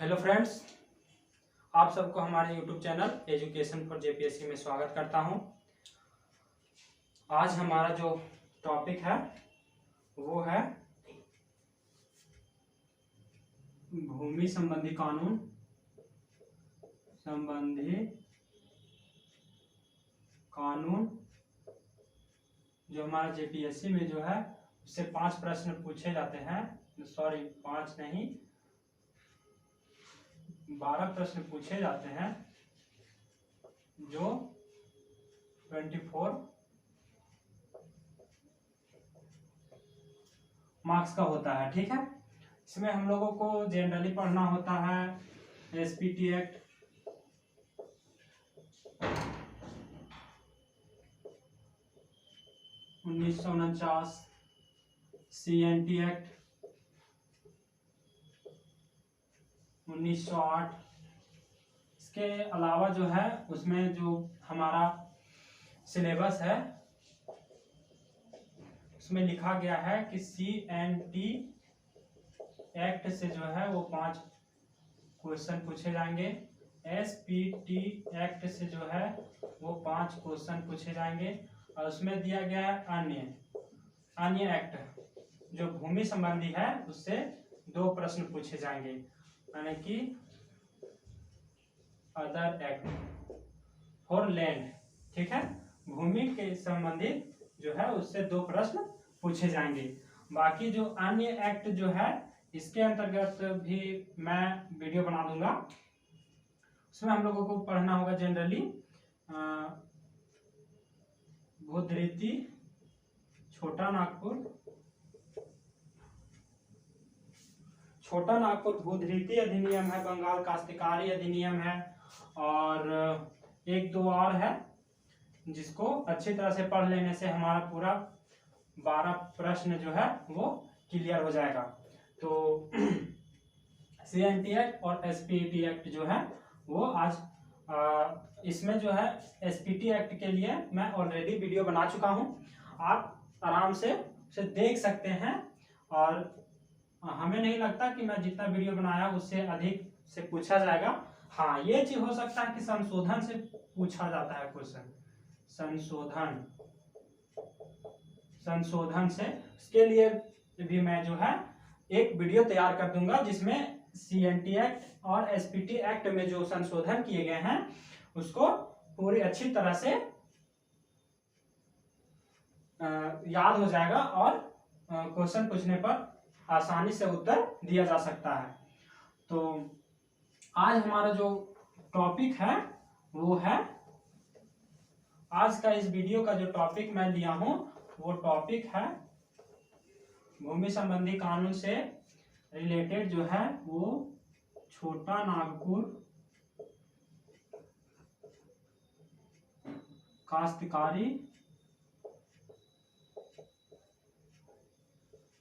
Hello friends, आप सबको हमारे YouTube channel education for JPSC में स्वागत करता हूं। आज हमारा जो टॉपिक है वो है भूमि संबंधी कानून जो हमारा जेपीएससी में जो है उससे 5 प्रश्न पूछे जाते हैं। सॉरी, 5 नहीं, 12 प्रश्न पूछे जाते हैं जो 24 मार्क्स का होता है। ठीक है, इसमें हम लोगों को जनरली पढ़ना होता है एसपीटी एक्ट, (1949), सीएनटी एक्ट 1908। इसके अलावा जो है उसमें जो हमारा सिलेबस है उसमें लिखा गया है कि सीएनटी एक्ट से जो है वो 5 क्वेश्चन पूछे जाएंगे, एसपीटी एक्ट से जो है वो 5 क्वेश्चन पूछे जाएंगे, और उसमें दिया गया है अन्य एक्ट जो भूमि संबंधी है उससे 2 प्रश्न पूछे जाएंगे, यानी कि अदर एक्ट फॉर लैंड। ठीक है, भूमि के संबंधित जो है उससे 2 प्रश्न पूछे जाएंगे। बाकी जो अन्य एक्ट जो है इसके अंतर्गत भी मैं वीडियो बना दूंगा। उसमें हम लोगों को पढ़ना होगा जनरली भूधृति, छोटा नागपुर भूधृति अधिनियम है, बंगाल काश्तकारी अधिनियम है, और 1-2 और है जिसको अच्छी तरह से पढ़ लेने से हमारा पूरा 12 प्रश्न जो है वो क्लियर हो जाएगा। तो सीएनटी एक्ट और एसपीटी एक्ट जो है वो आज इसमें जो है एसपीटी एक्ट के लिए मैं ऑलरेडी वीडियो बना चुका हूं, आप आराम से उसे देख सकते हैं। और हमें नहीं लगता कि मैं जितना वीडियो बनाया उससे अधिक से पूछा जाएगा। हाँ, ये चीज हो सकता है कि संशोधन से पूछा जाता है क्वेश्चन, संशोधन से, उसके लिए भी मैं जो है एक वीडियो तैयार कर दूंगा जिसमें सीएनटी एक्ट और एसपीटी एक्ट में जो संशोधन किए गए हैं उसको पूरी अच्छी तरह से याद हो जाएगा और क्वेश्चन पूछने पर आसानी से उत्तर दिया जा सकता है। तो आज हमारा जो टॉपिक है वो है, आज का इस वीडियो का जो टॉपिक मैं लिया हूं वो टॉपिक है भूमि संबंधी कानून से रिलेटेड जो है वो छोटा नागपुर काश्तकारी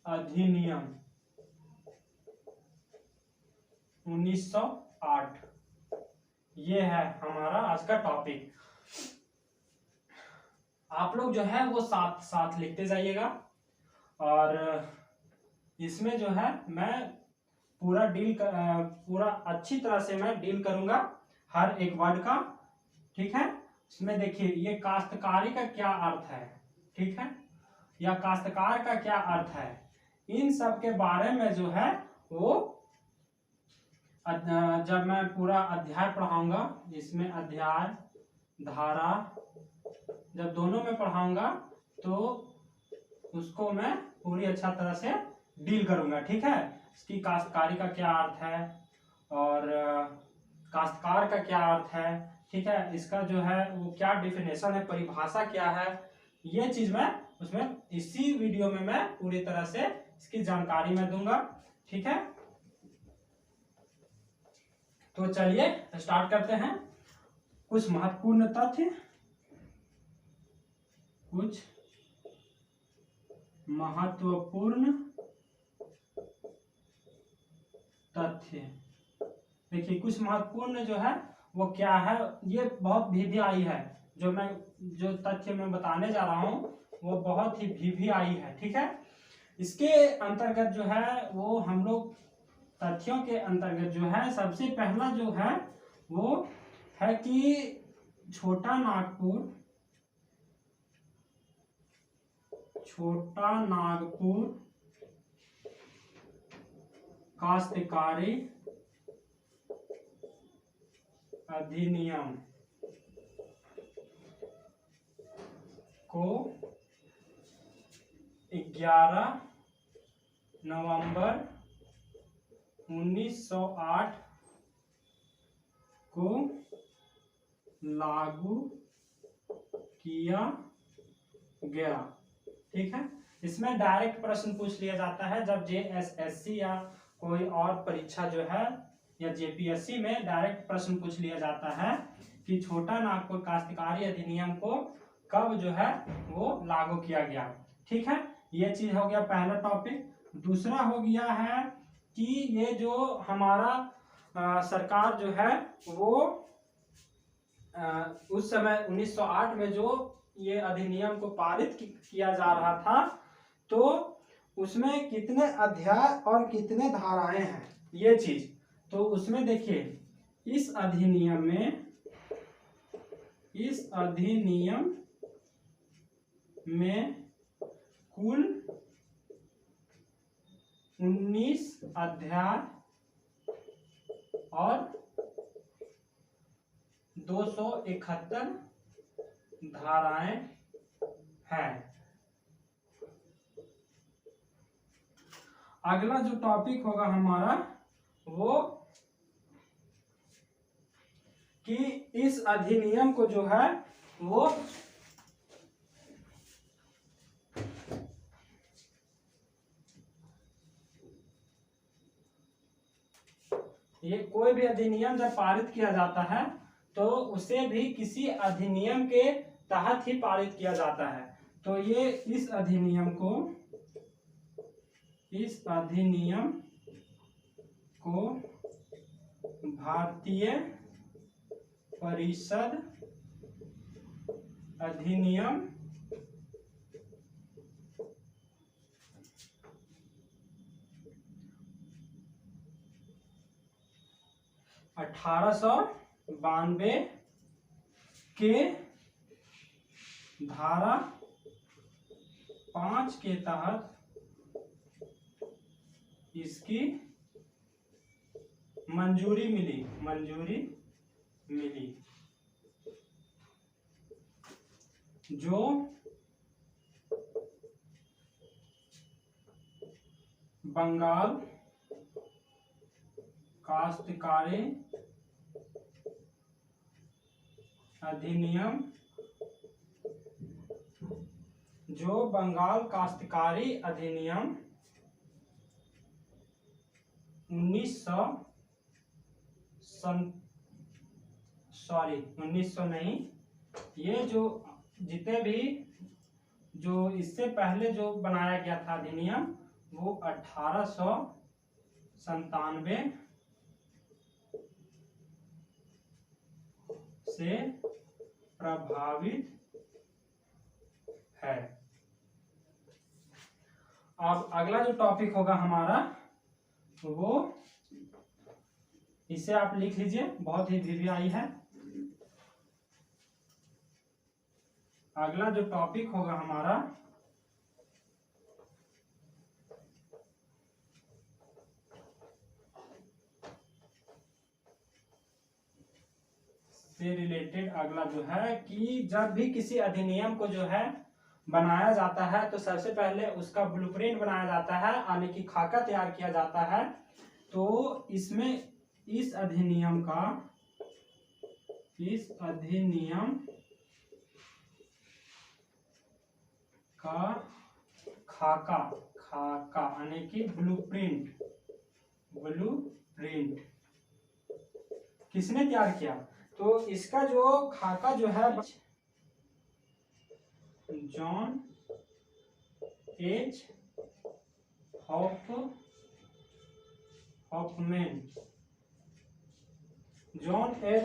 अधिनियम 1908, ये है हमारा आज का टॉपिक। आप लोग जो है वो साथ साथ लिखते जाइएगा, और इसमें जो है मैं पूरा अच्छी तरह से मैं डील करूंगा हर एक वर्ड का। ठीक है, इसमें देखिए ये काश्तकारी का क्या अर्थ है, ठीक है, या काश्तकार का क्या अर्थ है, इन सब के बारे में जो है वो जब मैं पूरा अध्याय पढ़ाऊंगा, इसमें अध्याय धारा जब दोनों में पढ़ाऊंगा तो उसको मैं पूरी अच्छा तरह से डील करूंगा। ठीक है, इसकी काश्तकारी का क्या अर्थ है और काश्तकार का क्या अर्थ है, ठीक है, इसका जो है वो क्या डिफिनेशन है, परिभाषा क्या है, ये चीज मैं उसमें इसी वीडियो में मैं पूरी तरह से इसकी जानकारी मैं दूंगा। ठीक है, तो चलिए स्टार्ट करते हैं। कुछ महत्वपूर्ण तथ्य, देखिए कुछ महत्वपूर्ण जो है वो क्या है, ये बहुत वीवीआई है, जो तथ्य मैं बताने जा रहा हूं वो बहुत ही वीवीआई है। ठीक है, इसके अंतर्गत जो है वो हम लोग तथ्यों के अंतर्गत जो है सबसे पहला जो है वो है कि छोटा नागपुर काश्तकारी अधिनियम को 11 नवंबर 1908 को लागू किया गया। ठीक है, इसमें डायरेक्ट प्रश्न पूछ लिया जाता है जब JSSC या कोई और परीक्षा जो है या JPSC में डायरेक्ट प्रश्न पूछ लिया जाता है कि छोटा नागपुर काश्तकारी अधिनियम को कब जो है वो लागू किया गया। ठीक है, ये चीज हो गया पहला टॉपिक। दूसरा हो गया है कि ये जो हमारा सरकार जो है वो उस समय 1908 में जो ये अधिनियम को पारित किया जा रहा था तो उसमें कितने अध्याय और कितने धाराएं हैं ये चीज। तो उसमें देखिए इस अधिनियम में कुल 19 अध्याय और 271 धाराएं हैं। अगला जो टॉपिक होगा हमारा वो कि इस अधिनियम को जो है वो ये कोई भी अधिनियम जब पारित किया जाता है तो उसे भी किसी अधिनियम के तहत ही पारित किया जाता है। तो ये इस अधिनियम को भारतीय परिषद अधिनियम 1892 के धारा 5 के तहत इसकी मंजूरी मिली जो बंगाल काश्तकारी अधिनियम 1900 नहीं, ये जो जितने भी जो इससे पहले जो बनाया गया था अधिनियम वो 1897 से प्रभावित है। अब अगला जो टॉपिक होगा हमारा वो इसे आप लिख लीजिए, बहुत ही VVI है। अगला जो टॉपिक होगा हमारा से रिलेटेड अगला जो है कि जब भी किसी अधिनियम को जो है बनाया जाता है तो सबसे पहले उसका ब्लूप्रिंट बनाया जाता है, यानी कि खाका तैयार किया जाता है। तो इसमें इस अधिनियम का खाका यानी कि ब्लूप्रिंट किसने तैयार किया? तो इसका जो खाका जो है जॉन एच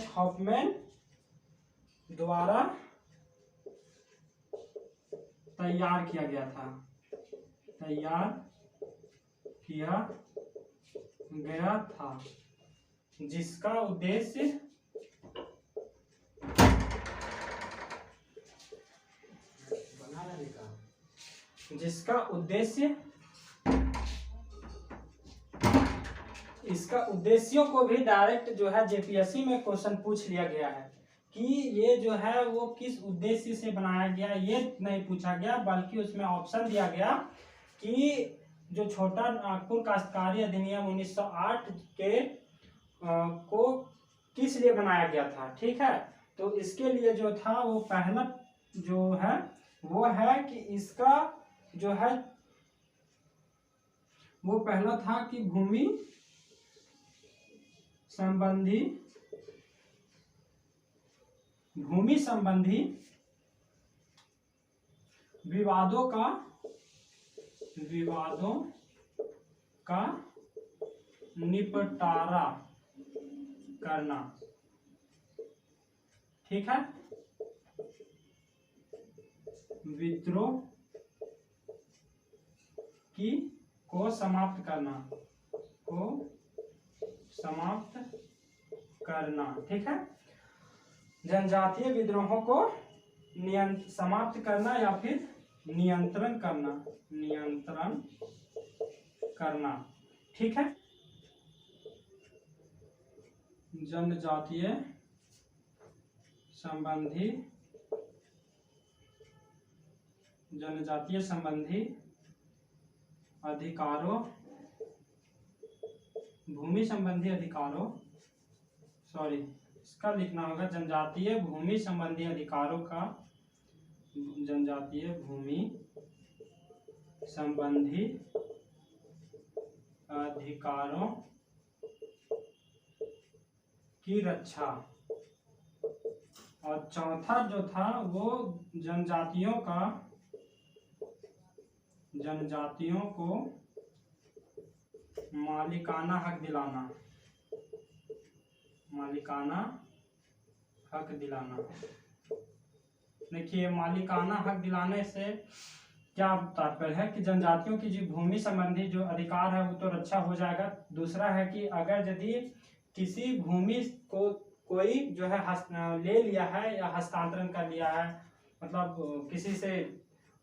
हॉफमैन द्वारा तैयार किया गया था, जिसका उद्देश्य इसका उद्देश्यों को भी डायरेक्ट जो है जेपीएससी में क्वेश्चन पूछ लिया गया है कि ये जो है वो किस उद्देश्य से बनाया गया, ये नहीं पूछा गया, बल्कि उसमें ऑप्शन दिया गया कि जो छोटा नागपुर काश्तकारी अधिनियम 1908 के को किस लिए बनाया गया था। ठीक है, तो इसके लिए जो था वो पहला जो है वो है कि इसका जो है वो पहला था कि भूमि संबंधी विवादों का निपटारा करना। ठीक है, विद्रोह को समाप्त करना। ठीक है, जनजातीय विद्रोहों को समाप्त करना या फिर नियंत्रण करना। ठीक है, जनजातीय संबंधी अधिकारों, भूमि संबंधी अधिकारों, सॉरी इसका लिखना होगा जनजातीय भूमि संबंधी अधिकारों का, जनजातीय भूमि संबंधी अधिकारों की रक्षा। और चौथा जो था वो जनजातियों को मालिकाना हक दिलाना। देखिए, मालिकाना हक दिलाने से क्या तात्पर्य है कि जनजातियों की जो भूमि संबंधी जो अधिकार है वो तो रक्षा हो जाएगा। दूसरा है कि अगर यदि किसी भूमि को कोई जो है ले लिया है या हस्तांतरण कर लिया है, मतलब किसी से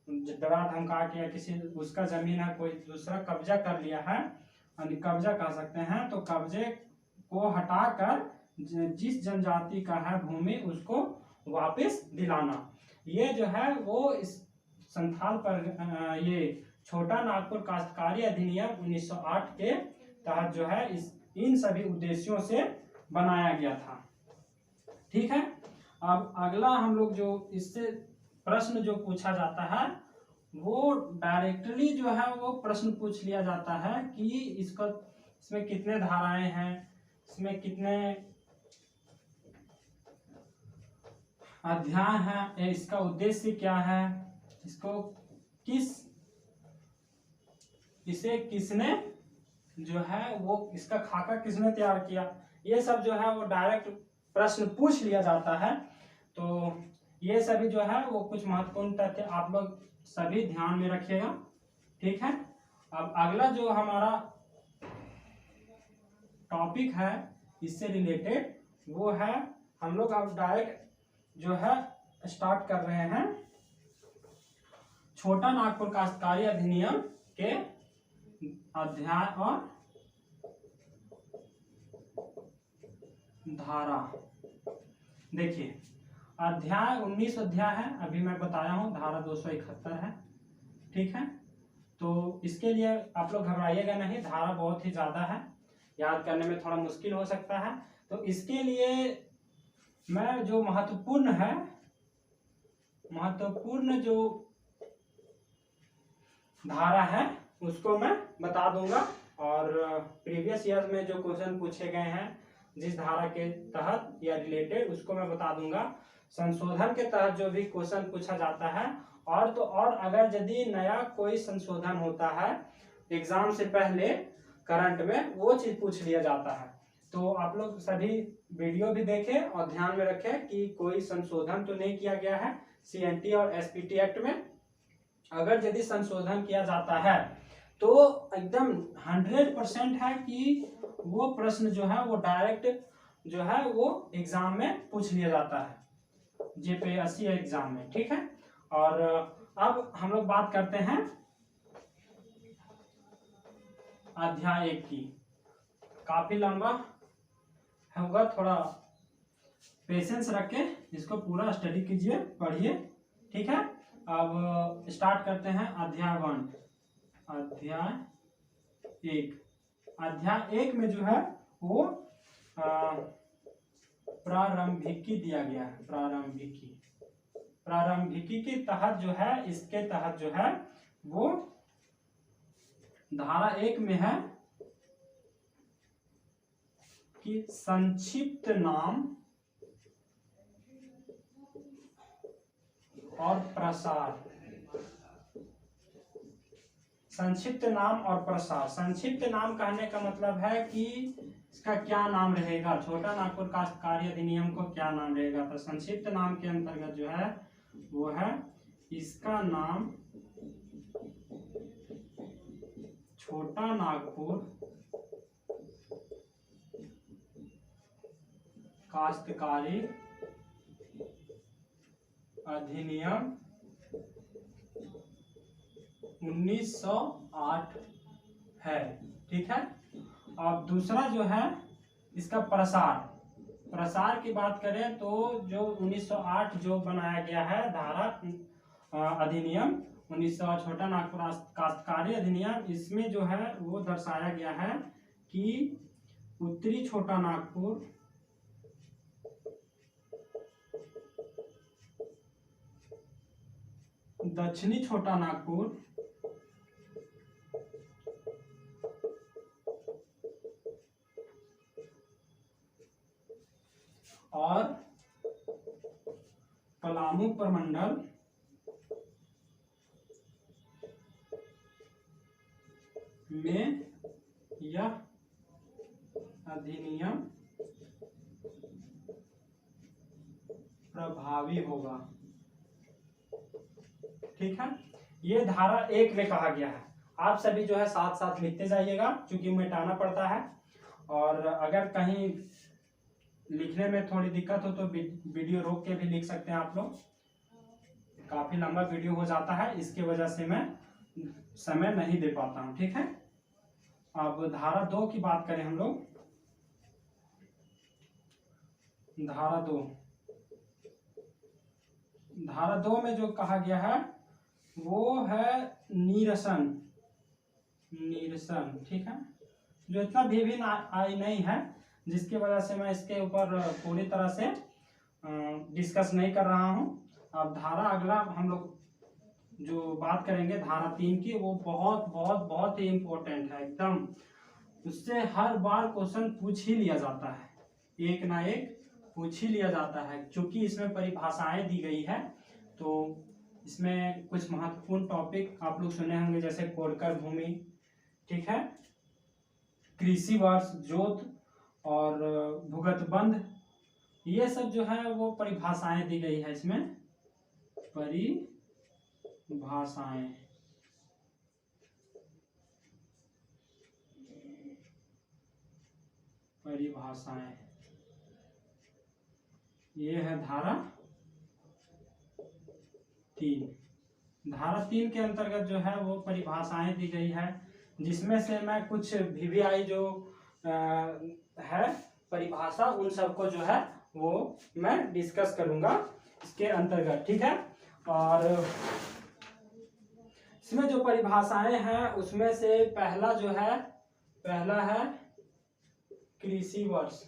डरा धमका के या किसी उसका जमीन है कोई दूसरा कब्जा कर लिया है, कब्जा कर सकते हैं, तो कब्जे को हटाकर जिस जनजाति का है भूमि उसको वापस दिलाना। ये जो है वो इस संथाल पर ये छोटा नागपुर काश्तकारी अधिनियम 1908 के तहत जो है इन सभी उद्देश्यों से बनाया गया था। ठीक है, अब अगला हम लोग जो इससे प्रश्न जो पूछा जाता है वो डायरेक्टली जो है वो प्रश्न पूछ लिया जाता है कि इसमें कितने धाराएं हैं, इसमें कितने अध्याय हैं, इसका उद्देश्य क्या है, इसे किसने जो है वो इसका खाका किसने तैयार किया, ये सब जो है वो डायरेक्ट प्रश्न पूछ लिया जाता है। तो ये सभी जो है वो कुछ महत्वपूर्ण तथ्य आप लोग सभी ध्यान में रखिएगा। ठीक है, अब अगला जो हमारा टॉपिक है इससे रिलेटेड वो है, हम लोग अब डायरेक्ट जो है स्टार्ट कर रहे हैं छोटा नागपुर काश्तकारी अधिनियम के अध्याय और धारा। देखिए, अध्याय 19 अध्याय है, अभी मैं बताया हूं, धारा 271 है। ठीक है, तो इसके लिए आप लोग घबराइएगा नहीं, धारा बहुत ही ज्यादा है, याद करने में थोड़ा मुश्किल हो सकता है। तो इसके लिए मैं जो महत्वपूर्ण जो धारा है उसको मैं बता दूंगा, और प्रीवियस ईयर में जो क्वेश्चन पूछे गए हैं जिस धारा के तहत या रिलेटेड उसको मैं बता दूंगा। संशोधन के तहत जो भी क्वेश्चन पूछा जाता है, और तो और अगर यदि नया कोई संशोधन होता है एग्जाम से पहले करंट में, वो चीज पूछ लिया जाता है। तो आप लोग सभी वीडियो भी देखें और ध्यान में रखें कि कोई संशोधन तो नहीं किया गया है सीएनटी और एसपीटी एक्ट में। अगर यदि संशोधन किया जाता है तो एकदम 100% है कि वो प्रश्न जो है वो डायरेक्ट जो है वो एग्जाम में पूछ लिया जाता है, जेपीएससी एग्जाम में। ठीक है, और अब हम लोग बात करते हैं अध्याय 1 की। काफी लंबा होगा, थोड़ा पेशेंस रख के इसको पूरा स्टडी कीजिए, पढ़िए। ठीक है, अब स्टार्ट करते हैं अध्याय 1। अध्याय 1, अध्याय 1 में जो है वो प्रारंभिकी दिया गया है। प्रारंभिकी के तहत जो है, इसके तहत जो है वो धारा 1 में है कि संक्षिप्त नाम और प्रसार। संक्षिप्त नाम और प्रसार। संक्षिप्त नाम कहने का मतलब है कि इसका क्या नाम रहेगा, छोटा नागपुर काश्तकारी अधिनियम को क्या नाम रहेगा। तो संक्षिप्त नाम के अंतर्गत जो है वो है इसका नाम छोटा नागपुर काश्तकारी अधिनियम 1908 है। ठीक है, अब दूसरा जो है इसका प्रसार की बात करें तो जो 1908 जो बनाया गया है धारा अधिनियम 1900 छोटा नागपुर काश्तकारी अधिनियम, इसमें जो है वो दर्शाया गया है कि उत्तरी छोटा नागपुर दक्षिणी छोटा नागपुर और पलामू प्रमंडल में यह अधिनियम प्रभावी होगा। ठीक है, ये धारा 1 में कहा गया है। आप सभी जो है साथ साथ लिखते जाइएगा, क्योंकि मिटाना पड़ता है, और अगर कहीं लिखने में थोड़ी दिक्कत हो तो वीडियो रोक के भी लिख सकते हैं आप लोग। काफी लंबा वीडियो हो जाता है, इसके वजह से मैं समय नहीं दे पाता हूं। ठीक है, अब धारा 2 की बात करें हम लोग। धारा 2 में जो कहा गया है वो है नीरसन। ठीक है, जो इतना भी आई नहीं है, जिसकी वजह से मैं इसके ऊपर पूरी तरह से डिस्कस नहीं कर रहा हूं। अब धारा अगला हम लोग जो बात करेंगे धारा 3 की, वो बहुत बहुत बहुत ही इम्पोर्टेंट है एकदम। उससे हर बार क्वेश्चन पूछ ही लिया जाता है, एक ना एक पूछ ही लिया जाता है, क्योंकि इसमें परिभाषाएं दी गई है। तो इसमें कुछ महत्वपूर्ण टॉपिक आप लोग सुने होंगे, जैसे कोरकर भूमि, ठीक है, कृषि वर्ष, जोत और भूगतबंध, ये सब जो है वो परिभाषाएं दी गई है इसमें। परिभाषाएं ये है धारा 3। धारा 3 के अंतर्गत जो है वो परिभाषाएं दी गई है, जिसमें से मैं कुछ वीवीआई जो है परिभाषा, उन सबको जो है वो मैं डिस्कस करूंगा इसके अंतर्गत। ठीक है, और इसमें जो परिभाषाएं हैं उसमें से पहला है कृषि वर्ष,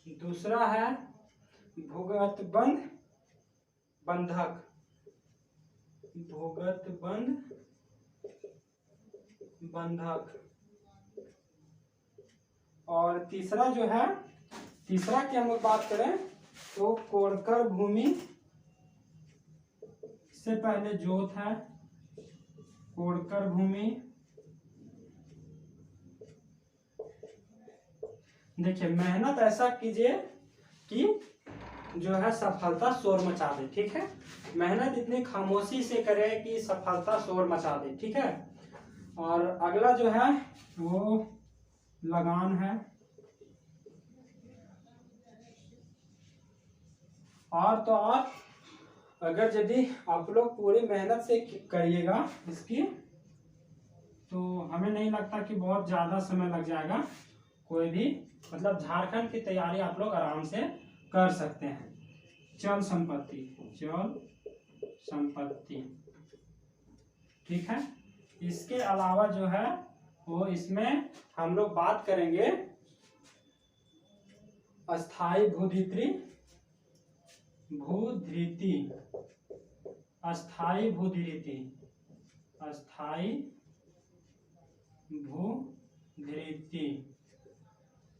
दूसरा है बंधक, और तीसरा की हम लोग बात करें तो कोरकर भूमि, से पहले जोत है, कोरकर भूमि। देखिए, मेहनत ऐसा कीजिए कि जो है सफलता शोर मचा दे, ठीक है। मेहनत इतनी खामोशी से करे कि सफलता शोर मचा दे, ठीक है। और अगला जो है वो लगान है। और तो और अगर यदि आप लोग पूरी मेहनत से करिएगा इसकी, तो हमें नहीं लगता कि बहुत ज़्यादा समय लग जाएगा। कोई भी मतलब झारखंड की तैयारी आप लोग आराम से कर सकते हैं। चल संपत्ति, चल संपत्ति, ठीक है। इसके अलावा जो है वो इसमें हम लोग बात करेंगे अस्थाई भूधृति, भूधृति, अस्थाई भूधृति, अस्थाई भूधृति,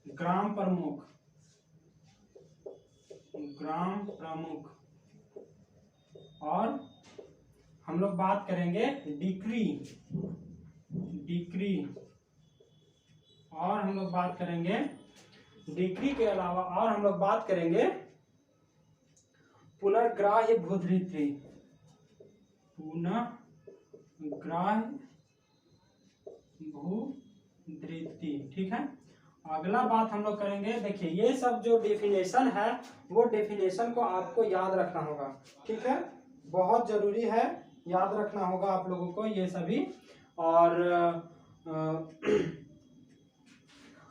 ग्राम प्रमुख, ग्राम प्रमुख, और हम लोग बात करेंगे डिक्री, डिक्री, और हम लोग बात करेंगे डिक्री के अलावा और हम लोग बात करेंगे पुनर्ग्राह्य भूधृति, पुनर्ग्राह्य भूधृति, ठीक है। अगला बात हम लोग करेंगे, देखिए ये सब जो डेफिनेशन है वो डेफिनेशन को आपको याद रखना होगा, ठीक है। बहुत जरूरी है, याद रखना होगा आप लोगों को ये सभी। और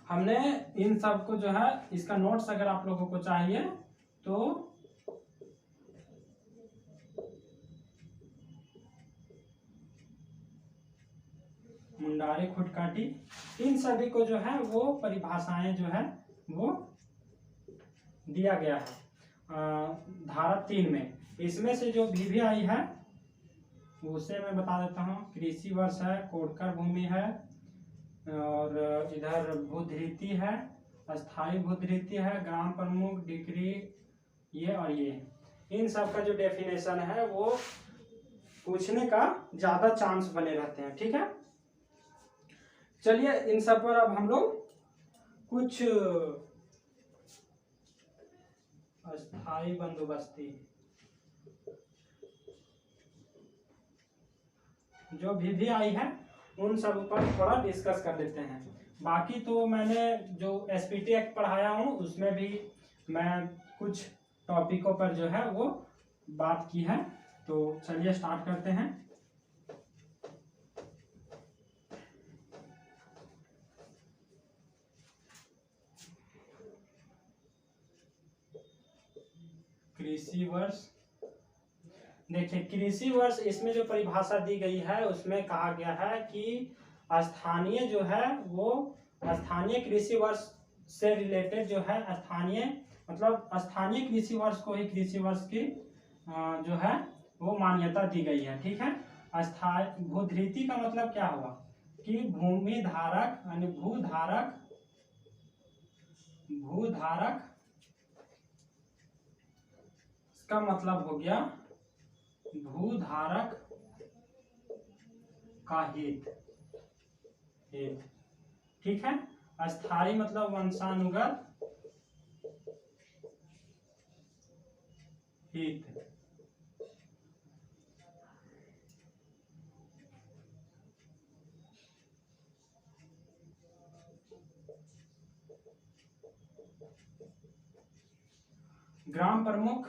हमने इन सब को जो है इसका नोट्स अगर आप लोगों को चाहिए तो मुंडारी खुटकाटी, इन सभी को जो है वो परिभाषाएं जो है वो दिया गया है धारा 3 में। इसमें से जो भी आई है उसे मैं बता देता हूँ। कृषि वर्ष है, कोटकर भूमि है, और इधर भूधृति है, अस्थाई भूधृति है, ग्राम प्रमुख, डिक्री, ये और ये, इन सब का जो डेफिनेशन है वो पूछने का ज्यादा चांस बने रहते हैं, ठीक है। चलिए इन सब पर अब हम लोग कुछ अस्थाई बंदोबस्ती जो भी आई है उन सब पर थोड़ा डिस्कस कर लेते हैं। बाकी तो मैंने जो एसपीटी एक्ट पढ़ाया हूँ उसमें भी मैं कुछ टॉपिकों पर जो है वो बात की है। तो चलिए स्टार्ट करते हैं। कृषि वर्ष, देखिए कृषि वर्ष इसमें जो परिभाषा दी गई है उसमें कहा गया है कि स्थानीय जो है वो स्थानीय कृषि वर्ष से रिलेटेड जो है स्थानीय मतलब स्थानीय कृषि वर्ष को ही कृषि वर्ष की जो है वो मान्यता दी गई है, ठीक है। अस्थाई भूधृति का मतलब क्या हुआ कि भूमि धारक यानी भूधारक, भूधारक इसका मतलब हो गया भूधारक का हित, हित, ठीक है। अस्थाई मतलब वंशानुगत हित, ग्राम प्रमुख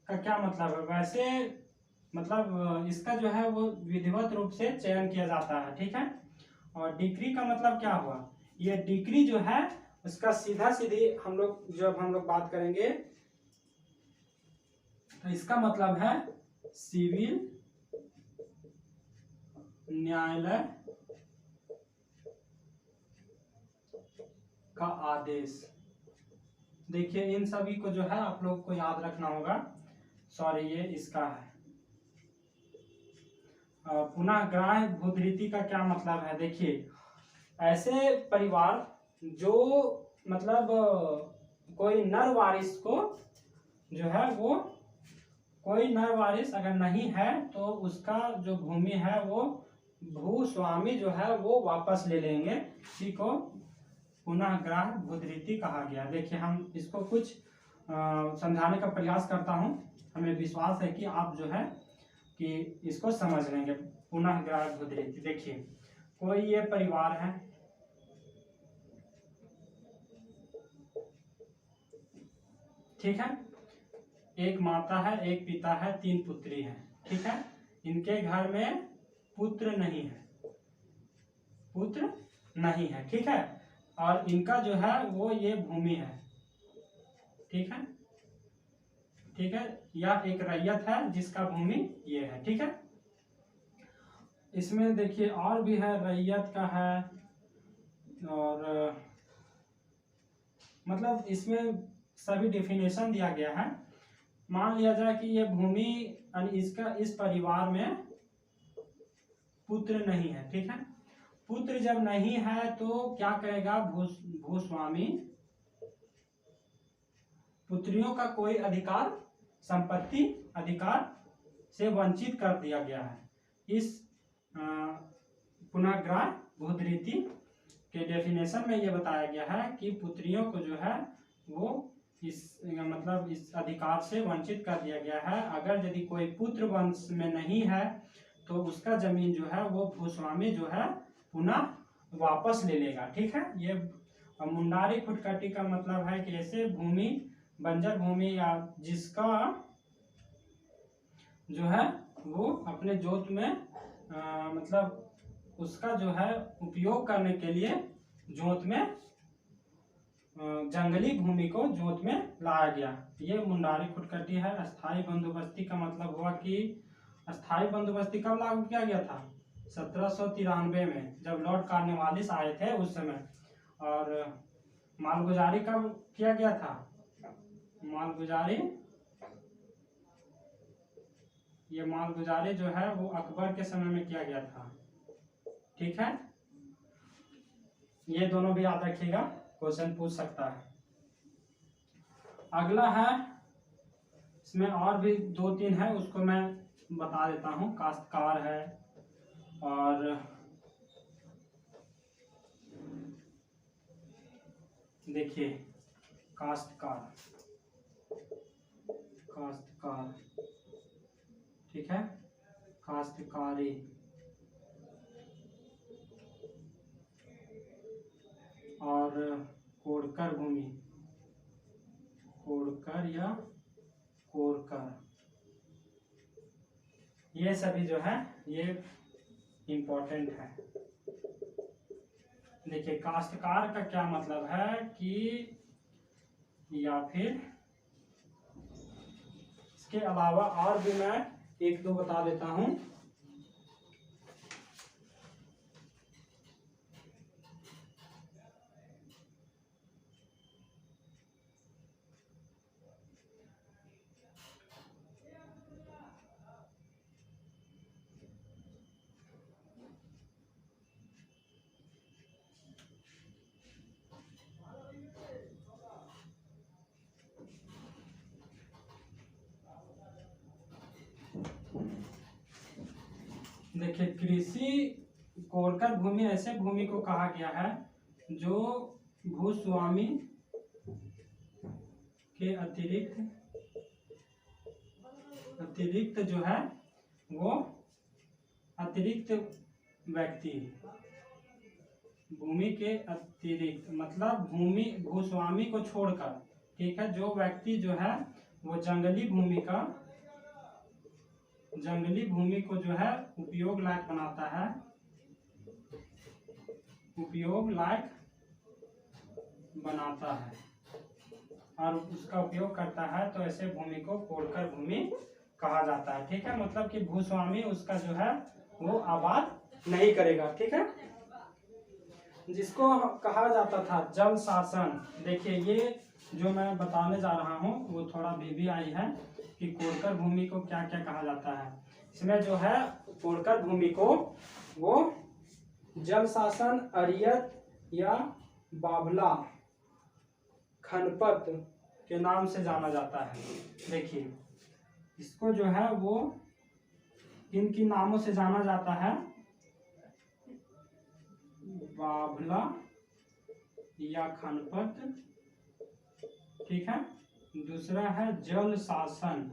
का क्या मतलब है, वैसे मतलब इसका जो है वो विधिवत रूप से चयन किया जाता है, ठीक है। और डिक्री का मतलब क्या हुआ, ये डिक्री जो है उसका सीधा सीधी हम लोग जब हम लोग बात करेंगे तो इसका मतलब है सिविल न्यायालय का आदेश। देखिए इन सभी को जो है आप लोग को याद रखना होगा। सॉरी ये इसका है। पुनः ग्राह्य भूधृति का क्या मतलब है, देखिए ऐसे परिवार जो मतलब कोई नर वारिस को जो है वो कोई नर वारिस अगर नहीं है तो उसका जो भूमि है वो भूस्वामी जो है वो वापस ले लेंगे, इसी को पुनः ग्राह्य भूधृति कहा गया। देखिए हम इसको कुछ समझाने का प्रयास करता हूँ। हमें विश्वास है कि आप जो है कि इसको समझ लेंगे। पुनः ग्राह्य भूत रीति, देखिए कोई ये परिवार है, ठीक है, एक माता है, एक पिता है, 3 पुत्री है, ठीक है। इनके घर में पुत्र नहीं है, पुत्र नहीं है, ठीक है। और इनका जो है वो ये भूमि है, ठीक है, ठीक है। यह एक रैयत है जिसका भूमि ये है, ठीक है। इसमें देखिए और भी है, रैयत का है, और मतलब इसमें सभी डेफिनेशन दिया गया है। मान लिया जाए कि ये भूमि इसका इस परिवार में पुत्र नहीं है, ठीक है। पुत्र जब नहीं है तो क्या करेगा भूस्वामी, पुत्रियों का कोई अधिकार, संपत्ति अधिकार से वंचित कर दिया गया है। इस पुनः ग्राह्य भूत रीति के डेफिनेशन में ये बताया गया है कि पुत्रियों को जो है वो इस मतलब इस अधिकार से वंचित कर दिया गया है। अगर यदि कोई पुत्र वंश में नहीं है तो उसका जमीन जो है वो भूस्वामी जो है पुनः वापस ले लेगा, ठीक है। ये मुंडारी खुटकटी का मतलब है कि ऐसे भूमि, बंजर भूमि या जिसका जो है वो अपने जोत में मतलब उसका जो है उपयोग करने के लिए जोत में जंगली भूमि को जोत में लाया गया, ये मुंडारी खुटकटी है। अस्थाई बंदोबस्ती का मतलब हुआ कि अस्थाई बंदोबस्ती कब लागू किया गया था? 1793 में, जब लॉर्ड कॉर्नवालिस आए थे उस समय। और मालगुजारी कब किया गया था? मालगुजारी, ये मालगुजारी जो है वो अकबर के समय में किया गया था, ठीक है। ये दोनों भी याद रखिएगा, क्वेश्चन पूछ सकता है। अगला है, इसमें और भी 2-3 है, उसको मैं बता देता हूँ। काश्तकार है, और देखिए काश्तकार, काश्तकार, ठीक है, काश्तकारी, और कोड़कर भूमि, कोड़कर या कोरकर, ये सभी जो है ये इम्पोर्टेंट है। देखिए काश्तकार का क्या मतलब है कि, या फिर इसके अलावा और भी मैं 1-2 बता देता हूं। देखिए कृषि कोरकर भूमि ऐसे भूमि को कहा गया है जो भूस्वामी के अतिरिक्त जो है वो अतिरिक्त व्यक्ति, भूमि के अतिरिक्त मतलब भूमि भूस्वामी को छोड़कर, ठीक है, जो व्यक्ति जो है वो जंगली भूमि को जो है उपयोग लायक बनाता है, उपयोग लायक बनाता है और उसका उपयोग करता है, तो ऐसे भूमि को कोरकर भूमि कहा जाता है, ठीक है। मतलब कि भूस्वामी उसका जो है वो आबाद नहीं करेगा, ठीक है। जिसको कहा जाता था जल शासन, देखिए ये जो मैं बताने जा रहा हूँ वो थोड़ा VVI है कि कोरकर भूमि को क्या क्या कहा जाता है। इसमें जो है कोरकर भूमि को वो जल शासन, अरियत या बाभला खनपत के नाम से जाना जाता है। देखिए इसको जो है वो किन किन नामों से जाना जाता है? बाभला या खनपत, ठीक है, दूसरा है जल शासन।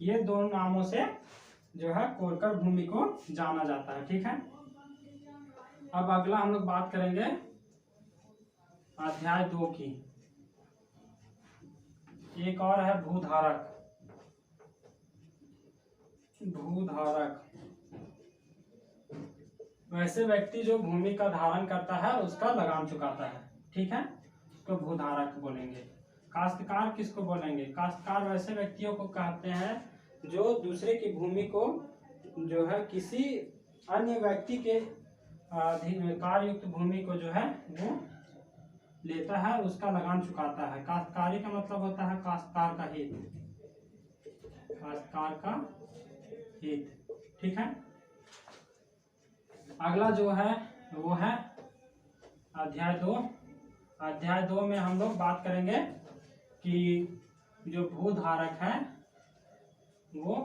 ये दोनों नामों से जो है कोरकर भूमि को जाना जाता है। ठीक है, अब अगला हम लोग बात करेंगे अध्याय 2 की। एक और है भूधारक। भूधारक वैसे व्यक्ति जो भूमि का धारण करता है उसका लगान चुकाता है। ठीक है, तो भूधारक बोलेंगे। काश्तकार किसको बोलेंगे? काश्तकार वैसे व्यक्तियों को कहते हैं जो दूसरे की भूमि को जो है किसी अन्य व्यक्ति के कार्ययुक्त भूमि को जो है वो लेता है, उसका लगान चुकाता है। काश्तकारी का मतलब होता है काश्तकार का हित, काश्तकार का हित। ठीक है, अगला जो है वो है अध्याय 2। अध्याय 2 में हम लोग बात करेंगे कि जो भूधारक है वो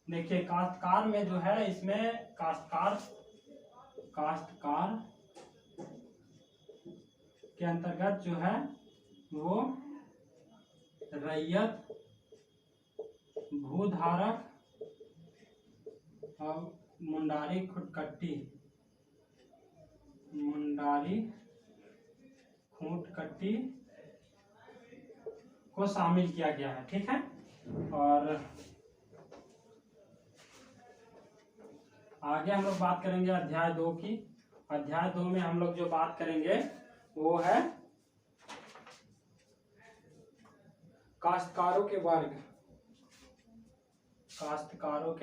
देखिए काश्तकार में जो है, इसमें काश्तकार के अंतर्गत जो है वो रैयत, भूधारक और मुंडारी खुटकट्टी को शामिल किया गया है। ठीक है, और आगे हम लोग बात करेंगे अध्याय 2 की। अध्याय 2 में हम लोग जो बात करेंगे वो है काश्तकारों के वर्ग। काश्तकारों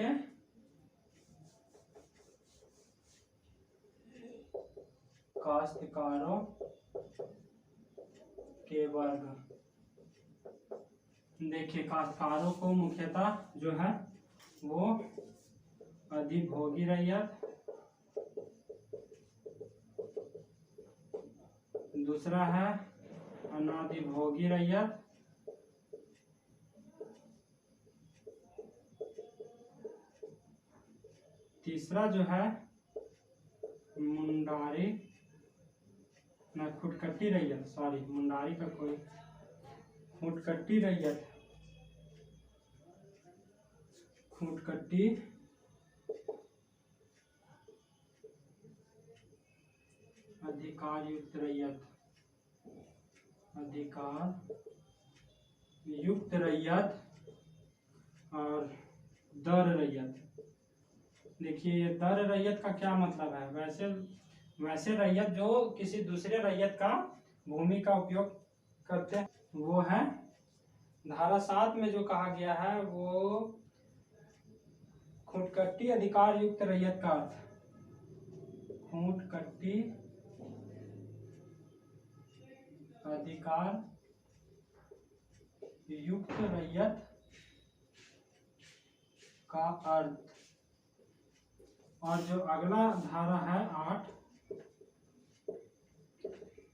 के वर्ग। देखिए काश्तकारों को मुख्यतः जो है वो अधिभोगी रैयत, दूसरा है अनाधिभोगी रैयत, तीसरा जो है मुंडारी ना खुटकट्टी रैयत, सॉरी मुंडारी का कोई खुटकट्टी रैयत, खुटकट्टी अधिकार युक्त रैयत, अधिकार युक्त रैयत और दर रैयत। देखिए दर रैयत का क्या मतलब है? वैसे रैयत जो किसी दूसरे रैयत का भूमि का उपयोग करते हैं वो है धारा 7 में जो कहा गया है वो खुटकट्टी अधिकार युक्त रैयत का अर्थ, खुटकट्टी अधिकार युक्त रैयत का अर्थ। और जो अगला धारा है 8,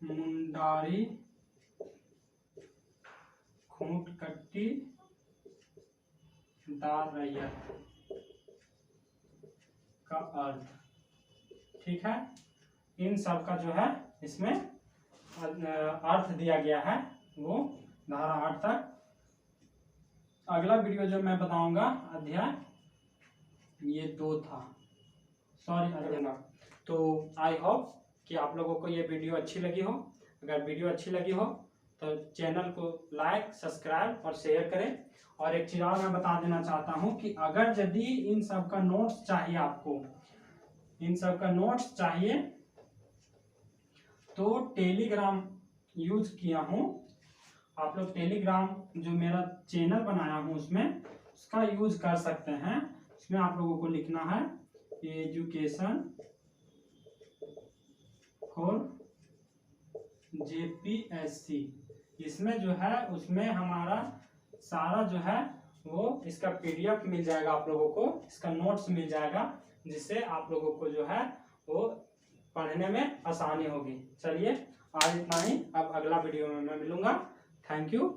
मुंडारी खुटकट्टी दार रैयत का अर्थ। ठीक है, इन सब का जो है इसमें अर्थ दिया गया है वो धारा 8 तक। अगला वीडियो जो मैं बताऊंगा अध्याय ये 2 था, सॉरी अध्याय। तो आई होप कि आप लोगों को ये वीडियो अच्छी लगी हो। अगर वीडियो अच्छी लगी हो तो चैनल को लाइक, सब्सक्राइब और शेयर करें। और एक चीज और मैं बता देना चाहता हूं कि अगर यदि इन सब का नोट्स चाहिए, आपको इन सब का नोट्स चाहिए तो टेलीग्राम यूज किया हूं। आप लोग टेलीग्राम जो मेरा चैनल बनाया हूं उसमें उसका यूज कर सकते हैं। इसमें आप लोगों को लिखना है एजुकेशन फॉर JPSC। इसमें जो है उसमें हमारा सारा जो है वो इसका PDF मिल जाएगा आप लोगों को, इसका नोट्स मिल जाएगा, जिससे आप लोगों को जो है वो पढ़ने में आसानी होगी। चलिए आज इतना ही, अब अगला वीडियो में मैं मिलूंगा। Thank you.